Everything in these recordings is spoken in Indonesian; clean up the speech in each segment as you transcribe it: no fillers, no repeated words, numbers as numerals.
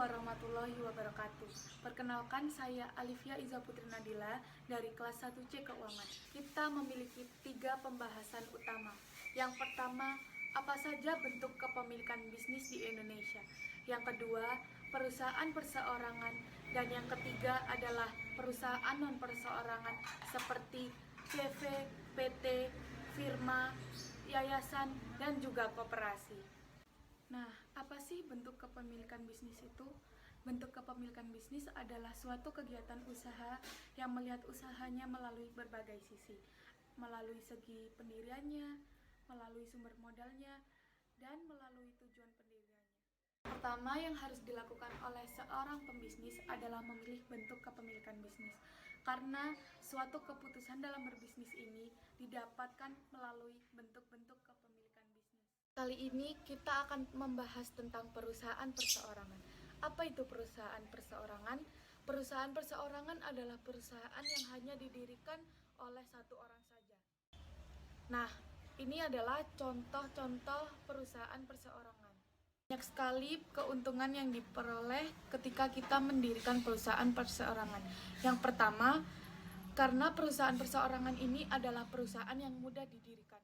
warahmatullahi wabarakatuh. Perkenalkan, saya Alifia Iza Putri Nadila dari kelas 1C Keuangan. Kita memiliki 3 pembahasan utama. Yang pertama, apa saja bentuk kepemilikan bisnis di Indonesia. Yang kedua, perusahaan perseorangan. Dan yang ketiga adalah perusahaan non-perseorangan seperti CV, PT, firma, yayasan, dan juga koperasi. Nah, apa sih bentuk kepemilikan bisnis itu? Bentuk kepemilikan bisnis adalah suatu kegiatan usaha yang melihat usahanya melalui berbagai sisi, melalui segi pendiriannya, melalui sumber modalnya, dan melalui tujuan pendiriannya. Pertama yang harus dilakukan oleh seorang pembisnis adalah memilih bentuk kepemilikan bisnis, karena suatu keputusan dalam berbisnis ini didapatkan melalui bentuk-bentuk kepemilikan bisnis. Kali ini kita akan membahas tentang perusahaan perseorangan. Apa itu perusahaan perseorangan? Perusahaan perseorangan adalah perusahaan yang hanya didirikan oleh satu orang saja. Nah, ini adalah contoh-contoh perusahaan perseorangan. Banyak sekali keuntungan yang diperoleh ketika kita mendirikan perusahaan perseorangan. Yang pertama, karena perusahaan perseorangan ini adalah perusahaan yang mudah didirikan.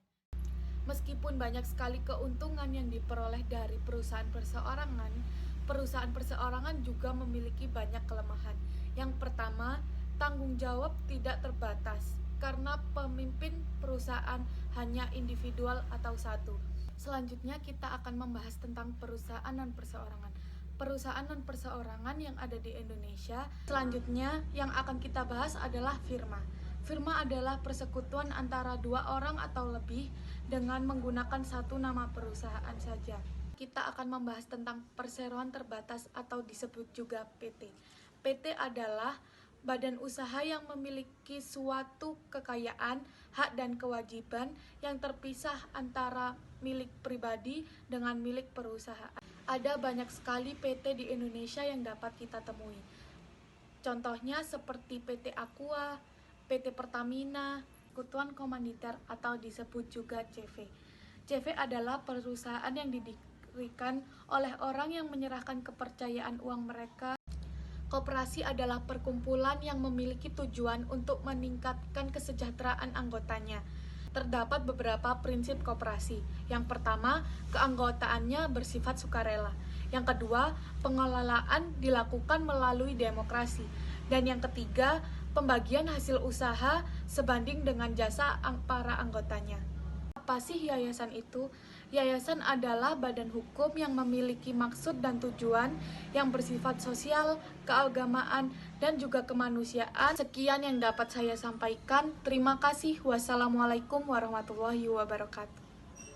Meskipun banyak sekali keuntungan yang diperoleh dari perusahaan perseorangan juga memiliki banyak kelemahan. Yang pertama, tanggung jawab tidak terbatas karena pemimpin perusahaan hanya individual atau satu. Selanjutnya kita akan membahas tentang perusahaan non-perseorangan. Perusahaan non-perseorangan yang ada di Indonesia. Selanjutnya yang akan kita bahas adalah firma. Firma adalah persekutuan antara 2 orang atau lebih dengan menggunakan satu nama perusahaan saja. Kita akan membahas tentang perseroan terbatas atau disebut juga PT. PT adalah badan usaha yang memiliki suatu kekayaan, hak dan kewajiban yang terpisah antara milik pribadi dengan milik perusahaan. Ada banyak sekali PT di Indonesia yang dapat kita temui. Contohnya seperti PT Aqua, PT Pertamina, Persekutuan Komanditer atau disebut juga CV. CV adalah perusahaan yang didirikan oleh orang yang menyerahkan kepercayaan uang mereka. Koperasi adalah perkumpulan yang memiliki tujuan untuk meningkatkan kesejahteraan anggotanya. Terdapat beberapa prinsip koperasi. Yang pertama, keanggotaannya bersifat sukarela. Yang kedua, pengelolaan dilakukan melalui demokrasi. Dan yang ketiga, pembagian hasil usaha sebanding dengan jasa para anggotanya. Apa sih yayasan itu? Yayasan adalah badan hukum yang memiliki maksud dan tujuan yang bersifat sosial, keagamaan, dan juga kemanusiaan. Sekian yang dapat saya sampaikan. Terima kasih. Wassalamualaikum warahmatullahi wabarakatuh.